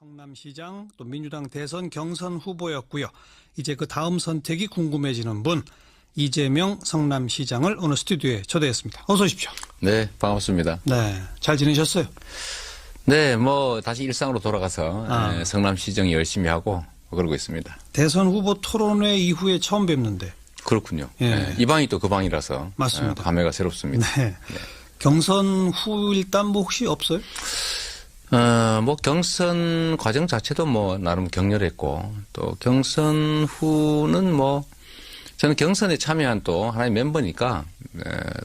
성남시장 또 민주당 대선 경선 후보였고요. 이제 그 다음 선택이 궁금해지는 분 이재명 성남시장을 오늘 스튜디오에 초대했습니다. 어서 오십시오. 네, 반갑습니다. 네, 잘 지내셨어요? 네, 뭐 다시 일상으로 돌아가서 성남시정 열심히 하고 그러고 있습니다. 대선 후보 토론회 이후에 처음 뵙는데. 그렇군요. 예. 네, 이 방이 또 그 방이라서 맞습니다. 감회가 새롭습니다. 네. 네. 경선 후 일단 뭐 혹시 없어요? 뭐 경선 과정 자체도 뭐 나름 격렬했고 또 경선 후는 뭐 저는 경선에 참여한 또 하나의 멤버니까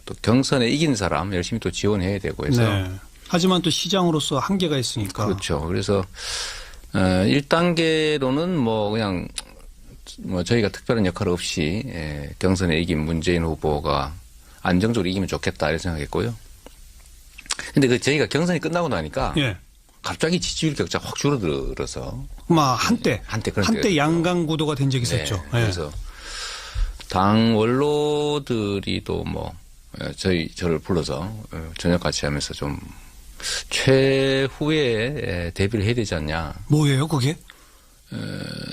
또 경선에 이긴 사람 열심히 또 지원해야 되고 해서 네. 하지만 또 시장으로서 한계가 있으니까. 그렇죠. 그래서 1단계로는 뭐 그냥 뭐 저희가 특별한 역할 없이 경선에 이긴 문재인 후보가 안정적으로 이기면 좋겠다 이렇게 생각했고요. 근데 그 저희가 경선이 끝나고 나니까 예. 갑자기 지지율 격차가 확 줄어들어서 한때 그런 양강 구도가 된 적이 있었죠. 네, 그래서 당 원로들이 또 뭐 저를 불러서 저녁 같이 하면서 좀 최후에 데뷔를 해야 되지 않냐. 뭐예요, 그게?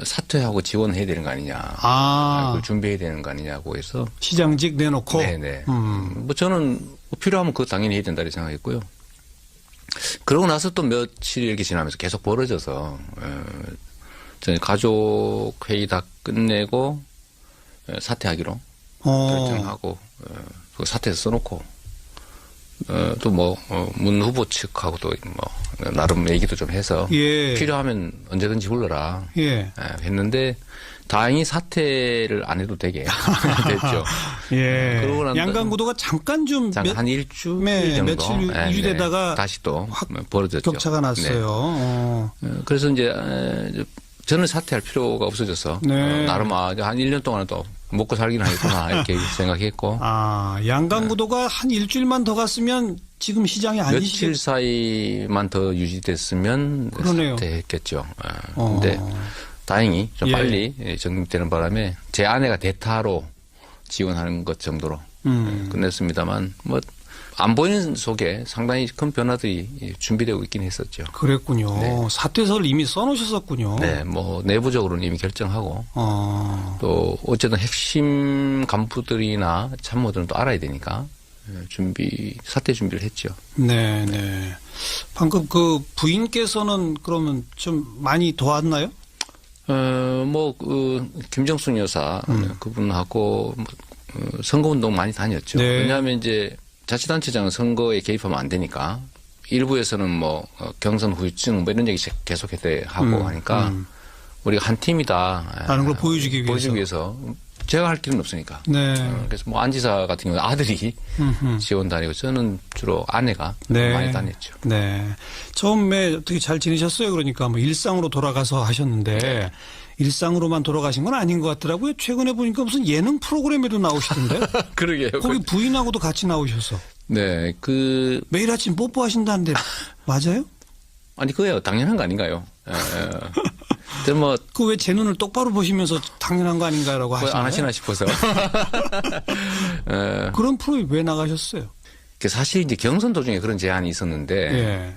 사퇴하고 지원해야 되는 거 아니냐. 그걸 준비해야 되는 거 아니냐고 해서. 시장직 내놓고. 네네. 뭐 저는 뭐 필요하면 그거 당연히 해야 된다 이렇게 생각했고요. 그러고 나서 또 며칠 이렇게 지나면서 계속 벌어져서 저희 가족 회의 다 끝내고 사퇴하기로 결정하고 그 사퇴해서 써놓고 또 뭐 문 후보 측하고 또 뭐 나름 얘기도 좀 해서 예. 필요하면 언제든지 불러라 했는데 다행히 사퇴를 안 해도 되게 됐죠. 예. 그러고 난 양강 구도가 잠깐 좀 한 일주일 정도 며칠 유지되다가 다시 또 벌어졌죠. 격차가 났어요. 네. 그래서 이제 저는 사퇴할 필요가 없어져서 나름 한 1년 동안은 또 먹고 살긴 하겠구나 이렇게 생각했고. 양강 구도가 한 일주일만 더 갔으면 지금 시장이 아니시겠... 며칠 사이만 더 유지됐으면 그러네요. 사퇴했겠죠. 근데 다행히 좀 빨리 정립되는 바람에 제 아내가 대타로 지원하는 것 정도로 끝냈습니다만 뭐 안 보이는 속에 상당히 큰 변화들이 준비되고 있긴 했었죠. 그랬군요. 네. 사퇴서를 이미 써놓으셨었군요. 네, 뭐 내부적으로는 이미 결정하고 또 어쨌든 핵심 간부들이나 참모들은 또 알아야 되니까 사퇴 준비를 했죠. 네. 방금 그 부인께서는 그러면 좀 많이 도왔나요? 김정순 여사 그분하고 선거운동 많이 다녔죠. 네. 왜냐하면 이제 자치단체장은 선거에 개입하면 안 되니까 일부에서는 뭐 경선 후유증 뭐 이런 얘기 계속 하고 하니까 우리가 한 팀이다. 라는 걸 보여주기 위해서 제가 할 길은 없으니까. 네. 그래서 뭐 안 지사 같은 경우는 아들이 지원 다니고 저는 주로 아내가 많이 다녔죠. 네. 처음에 어떻게 잘 지내셨어요? 그러니까 뭐 일상으로 돌아가서 하셨는데 일상으로만 돌아가신 건 아닌 것 같더라고요. 최근에 보니까 무슨 예능 프로그램에도 나오시던데. 그러게요. 거기 부인하고도 같이 나오셔서. 네. 매일 아침 뽀뽀하신다는데 맞아요? 아니 그거요. 당연한 거 아닌가요? 뭐 그 왜 제 눈을 똑바로 보시면서 당연한 거 아닌가라고 하시나요? 안 하시나 싶어서. 그런 프로에 왜 나가셨어요? 사실 이제 경선 도중에 그런 제안이 있었는데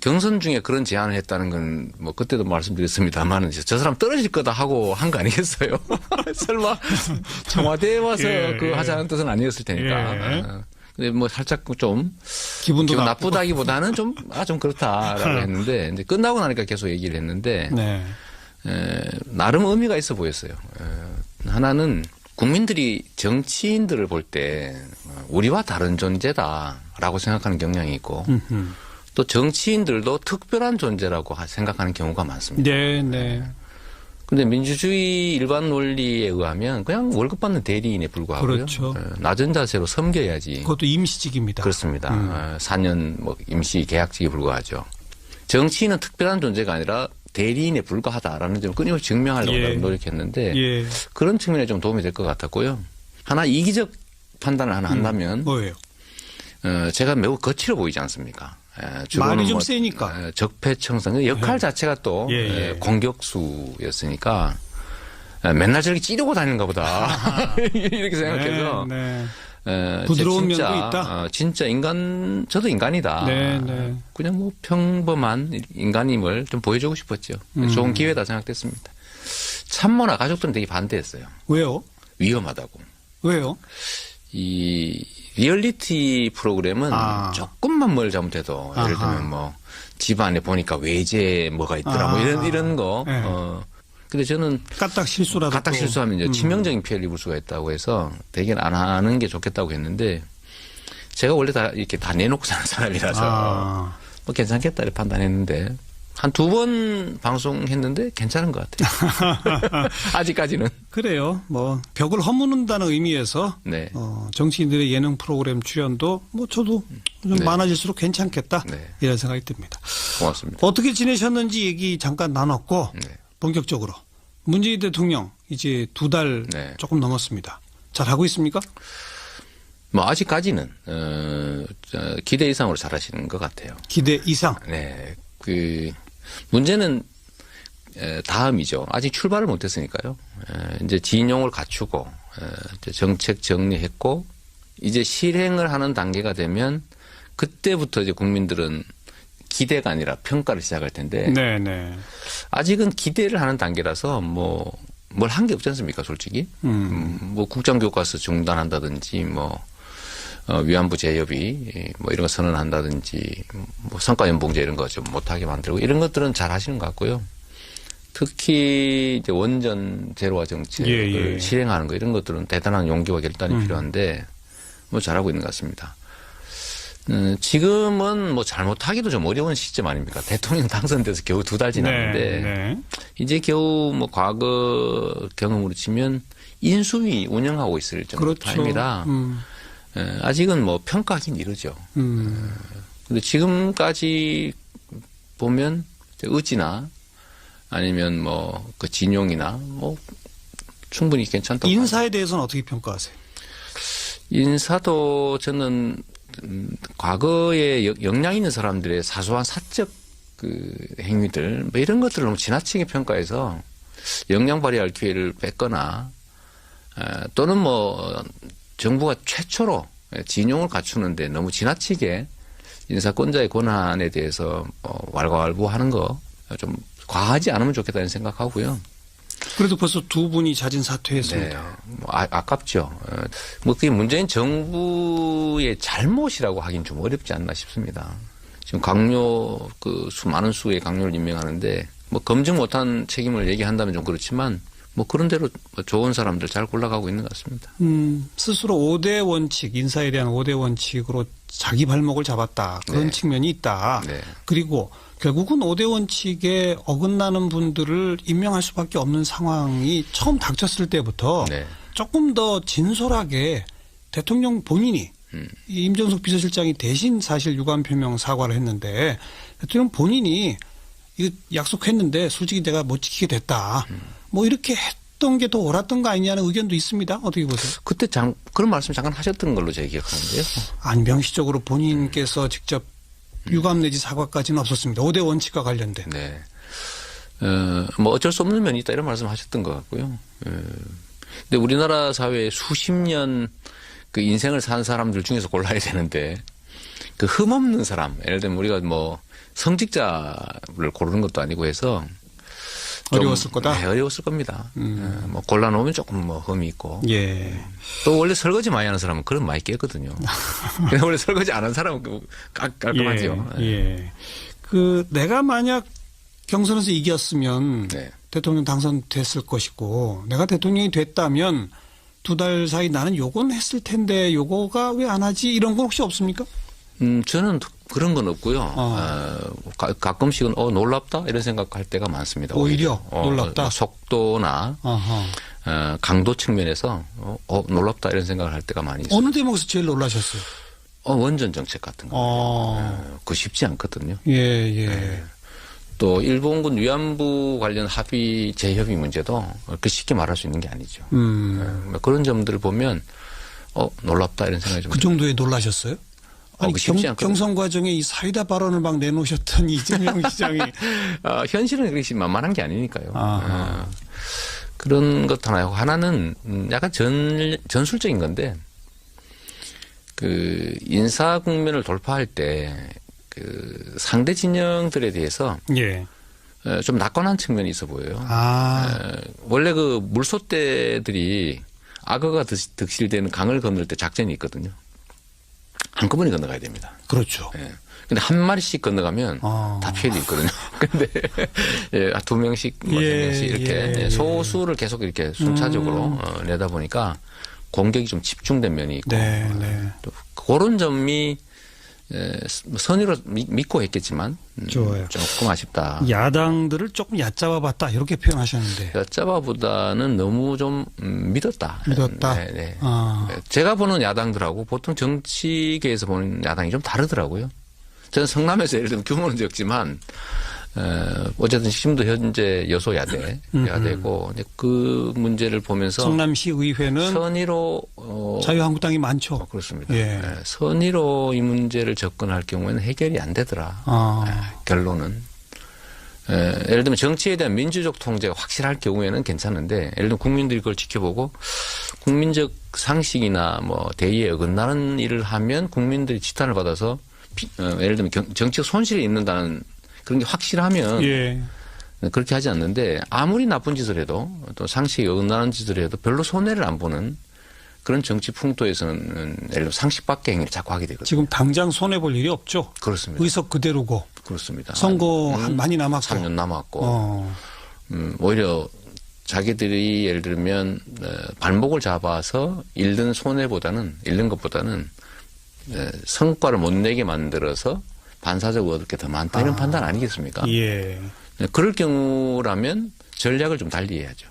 경선 중에 그런 제안을 했다는 건 뭐 그때도 말씀드렸습니다만 저 사람 떨어질 거다 하고 한 거 아니겠어요? 설마 청와대에 와서 그 하자는 뜻은 아니었을 테니까. 근데 뭐 살짝 좀 기분 나쁘다기보다는 좀 그렇다라고 했는데 이제 끝나고 나니까 계속 얘기를 했는데 나름 의미가 있어 보였어요. 하나는 국민들이 정치인들을 볼 때 우리와 다른 존재다라고 생각하는 경향이 있고 또 정치인들도 특별한 존재라고 생각하는 경우가 많습니다. 네. 근데 민주주의 일반 논리에 의하면 그냥 월급 받는 대리인에 불과하고요. 그렇죠. 낮은 자세로 섬겨야지. 그것도 임시직입니다. 그렇습니다. 4년 뭐 임시 계약직에 불과하죠. 정치인은 특별한 존재가 아니라 대리인에 불과하다라는 점을 끊임없이 증명하려고 노력했는데 그런 측면에 좀 도움이 될 것 같았고요. 하나 이기적 판단을 하나 한다면 뭐예요? 제가 매우 거칠어 보이지 않습니까? 말이 좀 세니까. 적폐청산 역할 자체가 또 공격수였으니까 맨날 저렇게 찌르고 다니는가 보다 이렇게 생각해서 부드러운 진짜, 면도 있다. 진짜 저도 인간이다. 네, 네. 그냥 뭐 평범한 인간임을 좀 보여주고 싶었죠. 좋은 기회다 생각됐습니다. 참모나 가족들은 되게 반대했어요. 왜요? 위험하다고. 왜요? 이 리얼리티 프로그램은 조금만 뭘 잘못해도 예를 들면 뭐 집안에 보니까 외제 뭐가 있더라 뭐 이런 거. 네. 근데 저는 까딱 실수라도 까딱 실수하면 이제 치명적인 피해를 입을 수가 있다고 해서 대개는 안 하는 게 좋겠다고 했는데 제가 원래 다 이렇게 다 내놓고 사는 사람이라서 뭐 괜찮겠다 이렇게 판단했는데 한 2번 방송했는데 괜찮은 것 같아요. 아직까지는. 그래요. 뭐 벽을 허무는다는 의미에서 네. 정치인들의 예능 프로그램 출연도 뭐 저도 좀 네. 많아질수록 괜찮겠다 네. 이런 생각이 듭니다. 고맙습니다. 어떻게 지내셨는지 얘기 잠깐 나눴고 네. 본격적으로 문재인 대통령 이제 2달 네. 조금 넘었습니다. 잘 하고 있습니까? 뭐 아직까지는 기대 이상으로 잘하시는 것 같아요. 기대 이상. 네. 문제는 다음이죠. 아직 출발을 못했으니까요. 이제 진용을 갖추고 이제 정책 정리했고 이제 실행을 하는 단계가 되면 그때부터 이제 국민들은 기대가 아니라 평가를 시작할 텐데 네네. 아직은 기대를 하는 단계라서 뭐 뭘 한 게 없지 않습니까, 솔직히. 뭐 국정교과서 중단한다든지 뭐 위안부 재협의 뭐 이런 거 선언한다든지 뭐 성과연봉제 이런 거 좀 못하게 만들고 이런 것들은 잘 하시는 것 같고요. 특히 이제 원전 제로화 정책을 실행하는 거 이런 것들은 대단한 용기와 결단이 필요한데 뭐 잘하고 있는 것 같습니다. 지금은 뭐 잘못하기도 좀 어려운 시점 아닙니까? 대통령 당선돼서 겨우 2달 지났는데 네. 이제 겨우 뭐 과거 경험으로 치면 인수위 운영하고 있을 정도 그렇죠. 타임이라 아직은 뭐 평가하긴 이르죠. 근데 지금까지 보면 의지나 아니면 뭐 그 진용이나 뭐 충분히 괜찮다고. 인사에 대해서는 어떻게 평가하세요? 인사도 저는 과거에 역량 있는 사람들의 사소한 사적 그 행위들 뭐 이런 것들을 너무 지나치게 평가해서 역량 발휘할 기회를 뺐거나 또는 뭐 정부가 최초로 진용을 갖추는데 너무 지나치게 인사권자의 권한에 대해서 왈가왈부하는 거 좀 과하지 않으면 좋겠다는 생각하고요. 그래도 벌써 2분이 자진 사퇴했습니다. 네, 뭐 아깝죠. 뭐 그게 문재인 정부의 잘못이라고 하긴 좀 어렵지 않나 싶습니다. 지금 강요 많은 수의 강요를 임명하는데 뭐 검증 못한 책임을 얘기한다면 좀 그렇지만 뭐 그런 대로 좋은 사람들 잘 골라가고 있는 것 같습니다. 스스로 5대 원칙, 인사에 대한 5대 원칙으로 자기 발목을 잡았다. 그런 네. 측면이 있다. 네. 그리고 결국은 5대 원칙에 어긋나는 분들을 임명할 수밖에 없는 상황이 처음 닥쳤을 때부터 네. 조금 더 진솔하게 대통령 본인이 이 임정숙 비서실장이 대신 사실 유감 표명 사과를 했는데 대통령 본인이 이거 약속했는데 솔직히 내가 못 지키게 됐다. 뭐 이렇게 했던 게 더 옳았던 거 아니냐는 의견도 있습니다. 어떻게 보세요? 그때 그런 말씀 잠깐 하셨던 걸로 제가 기억하는데요. 아니 명시적으로 본인께서 직접 유감 내지 사과까지는 없었습니다. 5대 원칙과 관련된. 네. 뭐 어쩔 수 없는 면이 있다 이런 말씀 하셨던 것 같고요. 근데 우리나라 사회에 수십 년 그 인생을 산 사람들 중에서 골라야 되는데 그 흠없는 사람, 예를 들면 우리가 뭐 성직자를 고르는 것도 아니고 해서 어려웠을 거다? 네, 어려웠을 겁니다. 뭐 골라놓으면 조금 뭐 흠이 있고. 예. 또 원래 설거지 많이 하는 사람은 그런 많이 깨거든요. 근데 원래 설거지 안 하는 사람은 깔끔하죠. 예. 내가 만약 경선에서 이겼으면 네. 대통령 당선됐을 것이고 내가 대통령이 됐다면 2달 사이 나는 요건 했을 텐데 요거가 왜 안 하지? 이런 건 혹시 없습니까? 저는 그런 건 없고요. 가끔씩은 놀랍다 이런 생각할 때가 많습니다. 오히려 놀랍다. 속도나 강도 측면에서 놀랍다 이런 생각을 할 때가 많이 있어요. 어느 대목에서 제일 놀라셨어요? 원전 정책 같은 거. 그거 쉽지 않거든요. 예. 네. 또 일본군 위안부 관련 합의 재협의 문제도 그 쉽게 말할 수 있는 게 아니죠. 그런 점들을 보면 놀랍다 이런 생각이 좀 그 정도에 놀라셨어요? 아니, 쉽지 않거든요. 경선 과정에 이 사이다 발언을 막 내놓으셨던 이재명 시장이 현실은 그렇게 만만한 게 아니니까요. 그런 것 하나요. 하나는 약간 전술적인 건데 그 인사 국면을 돌파할 때 그 상대 진영들에 대해서 예. 좀 낙관한 측면이 있어 보여요. 아. 원래 그 물소떼들이 악어가 득실되는 강을 건널 때 작전이 있거든요. 한꺼번에 건너가야 됩니다. 그렇죠. 예. 근데 한 마리씩 건너가면 다 피해도 있거든요. 근데 예, 두 명씩, 뭐 세 명씩 이렇게 소수를 계속 이렇게 순차적으로 내다 공격이 좀 집중된 면이 있고 네, 네. 또 그런 점이 선의로 믿고 했겠지만 좋아요. 조금 아쉽다. 야당들을 조금 얕잡아봤다 이렇게 표현하셨는데. 여짜봐보다는 너무 좀 믿었다. 믿었다. 네, 네. 아. 제가 보는 야당들하고 보통 정치계에서 보는 야당이 좀 다르더라고요. 저는 성남에서 예를 들면 규모는 적지만 어쨌든 지금도 현재 야대고 이제 그 문제를 보면서 성남시 의회는 선의로 자유한국당이 많죠. 그렇습니다. 예. 선의로 이 문제를 접근할 경우에는 해결이 안 되더라. 결론은. 예를 들면 정치에 대한 민주적 통제가 확실할 경우에는 괜찮은데 예를 들면 국민들이 그걸 지켜보고 국민적 상식이나 뭐 대의에 어긋나는 일을 하면 국민들이 지탄을 받아서 예를 들면 정치적 손실이 있는다는 그런 게 확실하면 예. 그렇게 하지 않는데 아무리 나쁜 짓을 해도 또 상식에 어긋나는 짓을 해도 별로 손해를 안 보는 그런 정치 풍토에서는 예를 들면 상식 밖의 행위를 자꾸 하게 되거든요. 지금 당장 손해볼 일이 없죠. 그렇습니다. 의석 그대로고. 그렇습니다. 선거 많이 남았고. 3년 남았고 오히려 자기들이 예를 들면 발목을 잡아서 잃는 것보다는 성과를 못 내게 만들어서 반사적으로 얻을 게 더 많다 이런 판단 아니겠습니까? 예. 그럴 경우라면 전략을 좀 달리해야죠.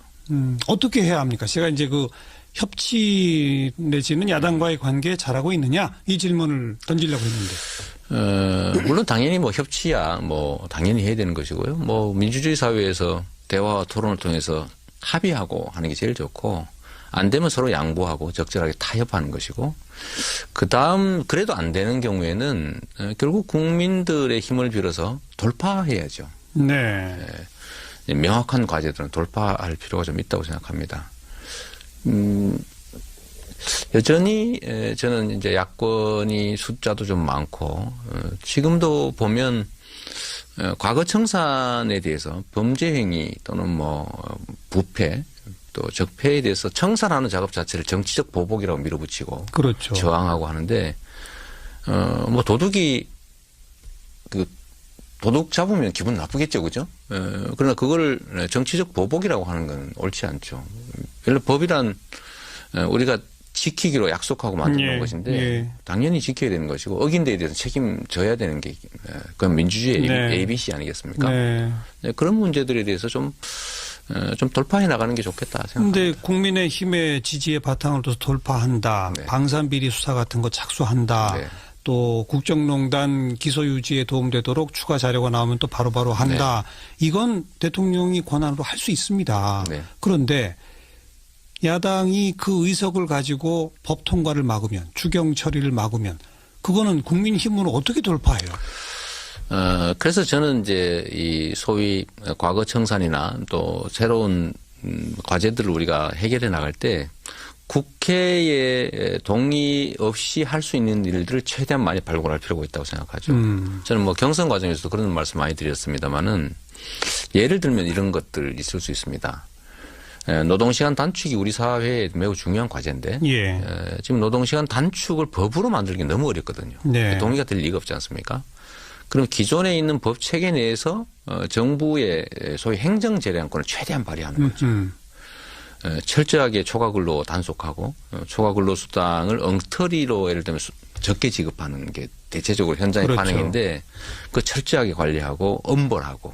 어떻게 해야 합니까? 제가 이제 그 협치 내지는 야당과의 관계 잘하고 있느냐 이 질문을 던지려고 했는데. 물론 당연히 뭐 협치야 뭐 당연히 해야 되는 것이고요. 뭐 민주주의 사회에서 대화와 토론을 통해서 합의하고 하는 게 제일 좋고 안 되면 서로 양보하고 적절하게 타협하는 것이고 그다음 그래도 안 되는 경우에는 결국 국민들의 힘을 빌어서 돌파해야죠. 네. 명확한 과제들은 돌파할 필요가 좀 있다고 생각합니다. 여전히 저는 이제 야권이 숫자도 좀 많고 지금도 보면 과거 청산에 대해서 범죄 행위 또는 뭐 부패 또 적폐에 대해서 청산하는 작업 자체를 정치적 보복이라고 밀어붙이고 그렇죠. 저항하고 하는데 뭐 도둑이 그 도둑 잡으면 기분 나쁘겠죠, 그죠? 그러나 그걸 정치적 보복이라고 하는 건 옳지 않죠. 원래 법이란 우리가 지키기로 약속하고 만든 것인데 당연히 지켜야 되는 것이고 어긴 데에 대해서 책임져야 되는 게 그건 민주주의 ABC 아니겠습니까? 네, 그런 문제들에 대해서 좀 돌파해 나가는 게 좋겠다 생각합니다. 그런데 국민의힘의 지지에 바탕을 둬서 돌파한다. 네. 방산비리 수사 같은 거 착수한다. 네. 또 국정농단 기소 유지에 도움되도록 추가 자료가 나오면 또 바로바로 한다. 이건 대통령이 권한으로 할 수 있습니다. 네. 그런데 야당이 그 의석을 가지고 법 통과를 막으면 추경 처리를 막으면 그거는 국민힘으로 어떻게 돌파해요? 그래서 저는 이제 이 소위 과거 청산이나 또 새로운 과제들을 우리가 해결해 나갈 때 국회의 동의 없이 할 수 있는 일들을 최대한 많이 발굴할 필요가 있다고 생각하죠. 저는 뭐 경선 과정에서도 그런 말씀 많이 드렸습니다만은 예를 들면 이런 것들 있을 수 있습니다. 노동시간 단축이 우리 사회에 매우 중요한 과제인데 지금 노동시간 단축을 법으로 만들기 너무 어렵거든요. 네. 동의가 될 리가 없지 않습니까? 그럼 기존에 있는 법 체계 내에서 정부의 소위 행정 재량권을 최대한 발휘하는 거죠. 철저하게 초과근로 단속하고 초과근로 수당을 엉터리로 예를 들면 적게 지급하는 게 대체적으로 현장의 그렇죠. 반응인데 그 철저하게 관리하고 엄벌하고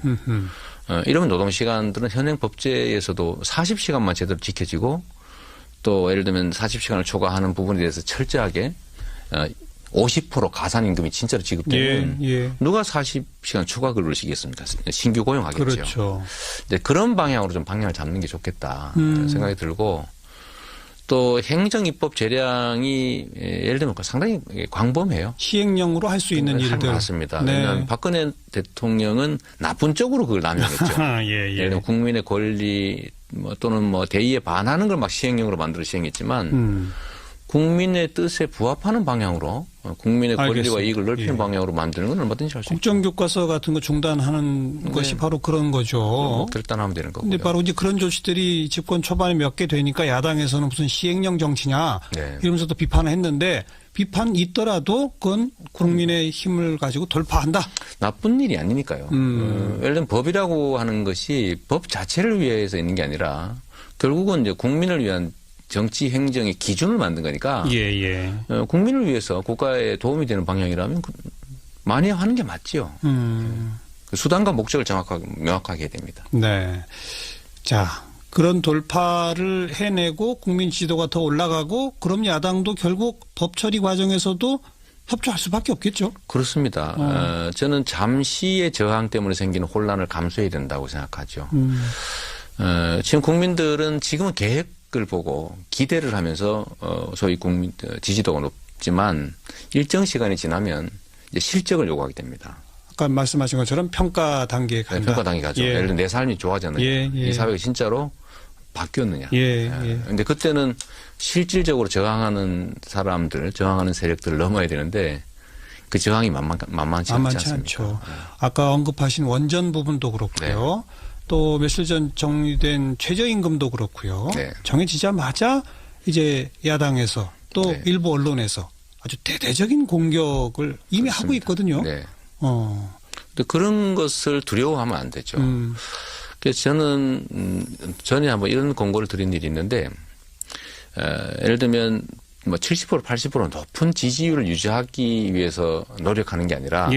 이러면 노동시간들은 현행 법제에서도 40시간만 제대로 지켜지고 또 예를 들면 40시간을 초과하는 부분에 대해서 철저하게 50% 가산임금이 진짜로 지급되면 누가 40시간 추가 근로를 시키겠습니까? 신규 고용하겠죠. 그렇죠. 근데 그런 방향으로 좀 방향을 잡는 게 좋겠다 생각이 들고 또 행정입법 재량이 예를 들면 상당히 광범해요. 시행령으로 할 수 있는 일들. 맞습니다. 왜냐하면 박근혜 대통령은 나쁜 쪽으로 그걸 남용했죠. 예를 들면 국민의 권리 또는 뭐 대의에 반하는 걸 막 시행령으로 만들어 시행했지만 국민의 뜻에 부합하는 방향으로 국민의 권리와 알겠습니다. 이익을 넓히는 예. 방향으로 만드는 건 얼마든지 할 수 있죠. 국정교과서 같은 거 중단하는 것이 바로 그런 거죠. 결단하면 되는 거고요. 근데 바로 이제 그런 조치들이 집권 초반에 몇 개 되니까 야당에서는 무슨 시행령 정치냐 네. 이러면서도 비판을 했는데 비판 있더라도 그건 국민의 힘을 가지고 돌파한다. 나쁜 일이 아니니까요. 예를 들면 법이라고 하는 것이 법 자체를 위해서 있는 게 아니라 결국은 이제 국민을 위한 정치 행정의 기준을 만든 거니까 예. 국민을 위해서 국가에 도움이 되는 방향이라면 많이 하는 게 맞지요. 그 수단과 목적을 명확하게 해야 됩니다. 네. 자, 그런 돌파를 해내고 국민 지도가 더 올라가고 그럼 야당도 결국 법 처리 과정에서도 협조할 수밖에 없겠죠. 그렇습니다. 저는 잠시의 저항 때문에 생기는 혼란을 감수해야 된다고 생각하죠. 지금 국민들은 지금은 계획을 보고 기대를 하면서 소위 국민 지지도가 높지만 일정 시간이 지나면 이제 실적을 요구하게 됩니다. 아까 말씀하신 것처럼 평가 단계에 간다. 평가 단계 가죠. 예. 예를 들어 내 삶이 좋아졌느냐, 예. 이 사회가 진짜로 바뀌었느냐. 예. 근데 그때는 실질적으로 저항하는 사람들, 저항하는 세력들을 넘어야 되는데 그 저항이 만만치 않습니다. 않죠. 아까 언급하신 원전 부분도 그렇고요. 또 며칠 전 정리된 최저임금도 그렇고요. 네. 정해지자마자 이제 야당에서 또 네. 일부 언론에서 아주 대대적인 공격을 이미 하고 있거든요. 네. 근데 그런 것을 두려워하면 안 되죠. 그래서 저는 전에 한번 이런 공고를 드린 일이 있는데 예를 들면 뭐 70% 80% 높은 지지율을 유지하기 위해서 노력하는 게 아니라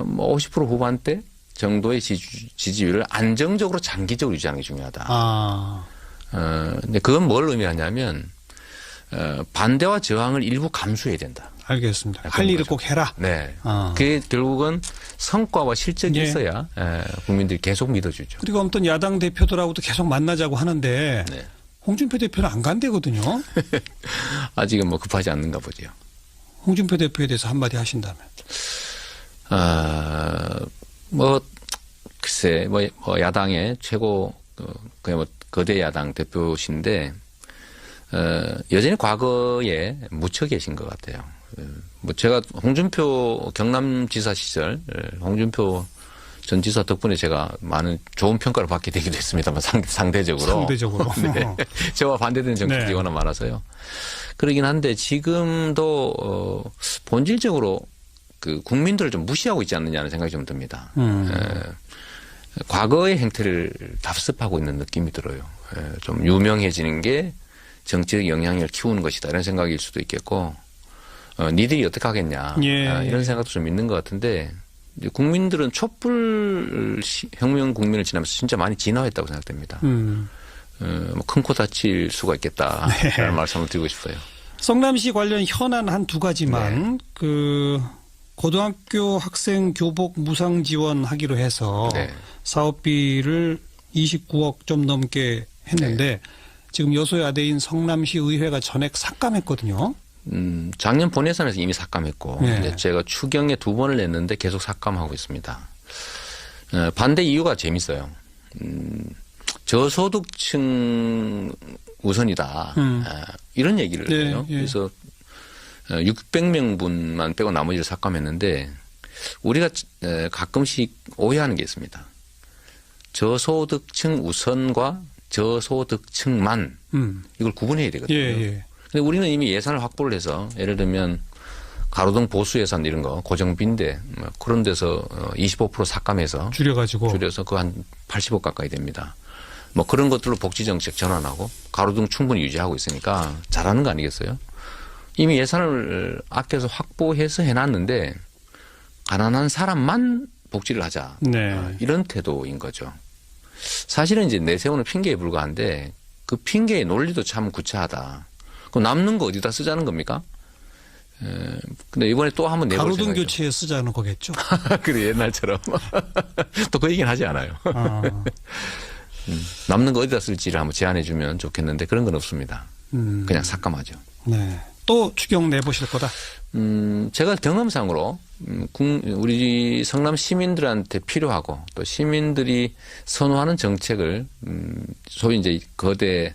뭐 50% 후반대 정도의 지지율을 안정적으로 장기적으로 유지하는 게 중요하다. 근데 그건 뭘 의미하냐면 반대와 저항을 일부 감수해야 된다. 알겠습니다. 할 일을 꼭 해라. 네. 그게 결국은 성과와 실적이 있어야 국민들이 계속 믿어주죠. 그리고 어떤 야당 대표들하고도 계속 만나자고 하는데 네. 홍준표 대표는 안 간대거든요. 아직은 뭐 급하지 않는가 보죠. 홍준표 대표에 대해서 한마디 하신다면. 뭐 글쎄 뭐 야당의 최고 그냥 뭐 거대 야당 대표신데 여전히 과거에 묻혀 계신 것 같아요. 뭐 제가 홍준표 경남지사 시절 홍준표 전 지사 덕분에 제가 많은 좋은 평가를 받게 되기도 했습니다만 상대적으로. 네. 저와 반대되는 정책들이 네. 워낙 많아서요. 그러긴 한데 지금도 본질적으로 그 국민들을 좀 무시하고 있지 않느냐는 생각이 좀 듭니다. 과거의 행태를 답습하고 있는 느낌이 들어요. 좀 유명해지는 게 정치적 영향력을 키우는 것이다 이런 생각일 수도 있겠고 니들이 어떻게 하겠냐 이런 생각도 좀 있는 것 같은데 국민들은 촛불 혁명 국민을 지나면서 진짜 많이 진화했다고 생각됩니다. 뭐 큰 코 다칠 수가 있겠다라는 말씀을 드리고 싶어요. 성남시 관련 현안 한 두 가지만 그 고등학교 학생 교복 무상 지원하기로 해서 사업비를 29억 좀 넘게 했는데 지금 여소야대인 성남시 의회가 전액 삭감했거든요. 작년 본예산에서 이미 삭감했고 이제 제가 추경에 2번을 냈는데 계속 삭감하고 있습니다. 반대 이유가 재밌어요. 저소득층 우선이다. 이런 얘기를 해요. 그래서 600명분만 빼고 나머지를 삭감했는데 우리가 가끔씩 오해하는 게 있습니다. 저소득층 우선과 저소득층만 이걸 구분해야 되거든요. 근데 우리는 이미 예산을 확보를 해서 예를 들면 가로등 보수 예산 이런 거 고정비인데 그런 데서 25% 삭감해서 줄여서 그 한 80억 가까이 됩니다. 뭐 그런 것들로 복지정책 전환하고 가로등 충분히 유지하고 있으니까 잘하는 거 아니겠어요? 이미 예산을 아껴서 확보해서 해놨는데 가난한 사람만 복지를 하자. 이런 태도인 거죠. 사실은 이제 내세우는 핑계에 불과한데 그 핑계의 논리도 참 구차하다. 그럼 남는 거 어디다 쓰자는 겁니까? 근데 이번에 또 한번 내볼 생각이죠. 가로등 교체에 쓰자는 거겠죠. 그래 옛날처럼 또 그 얘기는 하지 않아요. 남는 거 어디다 쓸지를 한번 제안해 주면 좋겠는데 그런 건 없습니다. 그냥 삭감하죠. 네. 또 추경 내보실 거다. 제가 경험상으로 우리 성남 시민들한테 필요하고 또 시민들이 선호하는 정책을 소위 이제 거대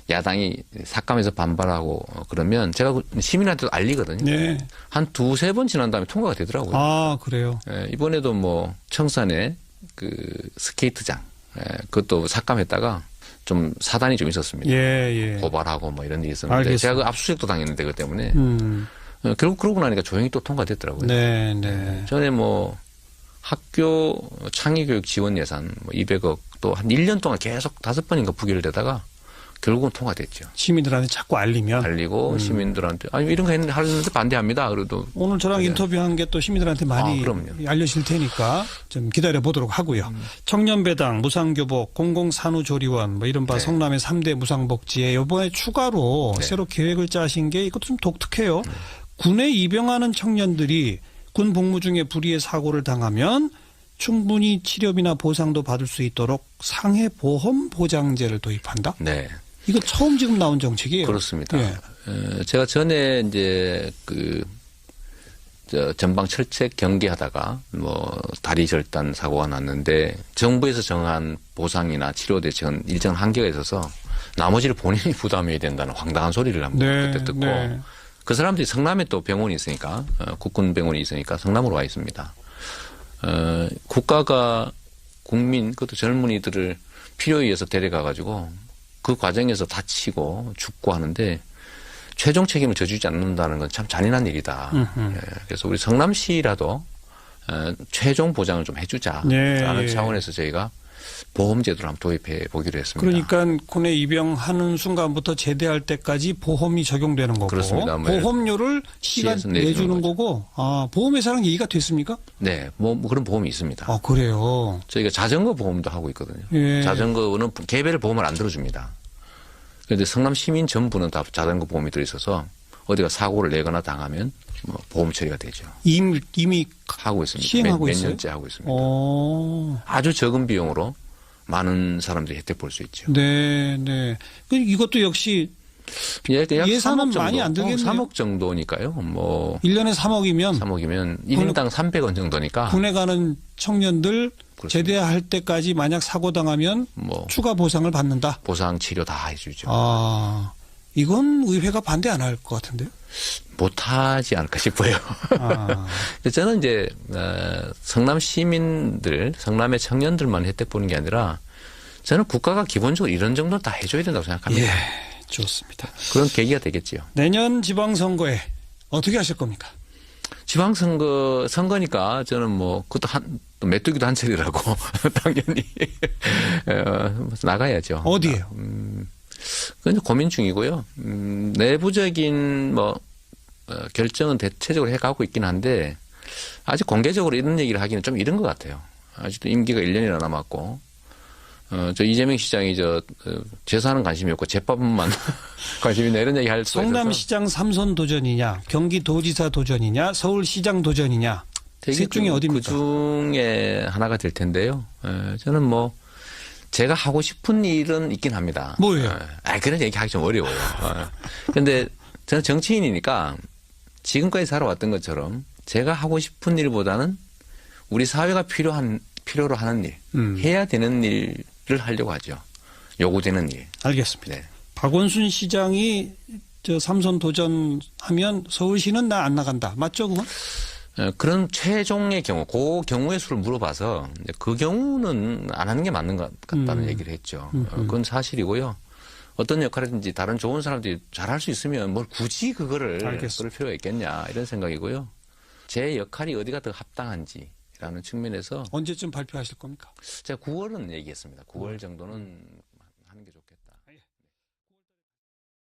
야당이 삭감해서 반발하고 그러면 제가 시민한테도 알리거든요. 네. 한 두세 번 지난 다음에 통과가 되더라고요. 아, 그래요. 예, 이번에도 뭐 청산에 그 스케이트장 그것도 삭감했다가 좀 사단이 좀 있었습니다. 예. 고발하고 뭐 이런 일이 있었는데 알겠습니다. 제가 그 압수수색도 당했는데 그것 때문에 결국 그러고 나니까 조용히 또 통과됐더라고요. 네. 전에 뭐 학교 창의교육 지원 예산 뭐 200억 또 한 1년 동안 계속 5번인가 부결되다가 결국은 통과됐죠. 시민들한테 자꾸 알리면. 알리고 시민들한테 아니 이런 거 하는데 반대합니다. 그래도 오늘 저랑 인터뷰한 게 또 시민들한테 많이 그럼요. 알려질 테니까 좀 기다려 보도록 하고요. 청년배당, 무상교복, 공공산후조리원, 뭐 이른바 네. 성남의 3대 무상복지에 이번에 추가로 네. 새로 계획을 짜신 게 이것도 좀 독특해요. 군에 입영하는 청년들이 군 복무 중에 불의의 사고를 당하면 충분히 치료비나 보상도 받을 수 있도록 상해 보험 보장제를 도입한다. 네. 이거 처음 지금 나온 정책이에요. 그렇습니다. 예. 제가 전에 이제 전방 철책 경기하다가 뭐 다리 절단 사고가 났는데 정부에서 정한 보상이나 치료 대책은 일정 한계가 있어서 나머지를 본인이 부담해야 된다는 황당한 소리를 한번 그때 듣고 그 사람들이 성남에 또 병원이 있으니까 국군 병원이 있으니까 성남으로 와 있습니다. 국가가 국민 그것도 젊은이들을 필요에 의해서 데려가 가지고 그 과정에서 다치고 죽고 하는데 최종 책임을 져주지 않는다는 건 참 잔인한 일이다. 그래서 우리 성남시라도 최종 보장을 좀 해주자라는 차원에서 저희가 보험제도를 한번 도입해 보기로 했습니다. 그러니까 군에 입영하는 순간부터 제대할 때까지 보험이 적용되는 거고 그렇습니다. 보험료를 시가 시에서 내주는 거죠. 거고 보험회사랑 얘기가 됐습니까? 네, 뭐 그런 보험이 있습니다. 그래요. 저희가 자전거 보험도 하고 있거든요. 예. 자전거는 개별 보험을 안 들어줍니다. 그런데 성남 시민 전부는 다 자전거 보험이 들어있어서 어디가 사고를 내거나 당하면 뭐 보험 처리가 되죠. 이미 하고 있습니다. 시행하고 몇 있어요? 년째 하고 있습니다. 아주 적은 비용으로 많은 사람들이 혜택 볼 수 있죠. 네. 이것도 역시 약 예산은 3억 정도, 많이 안 들겠네요. 3억 정도니까요. 뭐 1년에 3억이면 3억이면 1인당 300원 정도니까 군에 가는 청년들 그렇습니다. 제대할 때까지 만약 사고 당하면 뭐 추가 보상을 받는다. 보상 치료 다 해주죠. 이건 의회가 반대 안 할 것 같은데요? 못하지 않을까 싶어요. 저는 이제 성남 시민들, 성남의 청년들만 혜택 보는 게 아니라 저는 국가가 기본적으로 이런 정도는 다 해줘야 된다고 생각합니다. 예, 좋습니다. 그런 계기가 되겠지요. 내년 지방선거에 어떻게 하실 겁니까? 선거니까 저는 뭐 그것도 또 메뚜기도 한 차례라고 당연히 나가야죠. 어디에요? 그건 고민 중이고요. 내부적인 결정은 대체적으로 해가고 있긴 한데 아직 공개적으로 이런 얘기를 하기는 좀 이른 것 같아요. 아직도 임기가 1년이나 남았고 저 이재명 시장이 재산은 관심이 없고 제법만 관심이 있나 이런 얘기 할 수가 있어서 성남시장 3선 도전이냐, 경기도지사 도전이냐, 서울시장 도전이냐 셋 중에 어디입니까? 그 중에 하나가 될 텐데요. 저는 뭐 제가 하고 싶은 일은 있긴 합니다. 뭐예요? 그런 얘기 하기 좀 어려워요. 그런데 저는 정치인이니까 지금까지 살아왔던 것처럼 제가 하고 싶은 일보다는 우리 사회가 필요로 하는 일, 해야 되는 일을 하려고 하죠. 요구되는 일. 알겠습니다. 네. 박원순 시장이 3선 도전하면 서울시는 나 안 나간다. 맞죠, 그건? 그런 최종의 경우, 그 경우의 수를 물어봐서 그 경우는 안 하는 게 맞는 것 같다는 얘기를 했죠. 그건 사실이고요. 어떤 역할이든지 다른 좋은 사람들이 잘할 수 있으면 뭘 굳이 그럴 필요가 있겠냐 이런 생각이고요. 제 역할이 어디가 더 합당한지라는 측면에서 언제쯤 발표하실 겁니까? 제가 9월은 얘기했습니다. 9월 정도는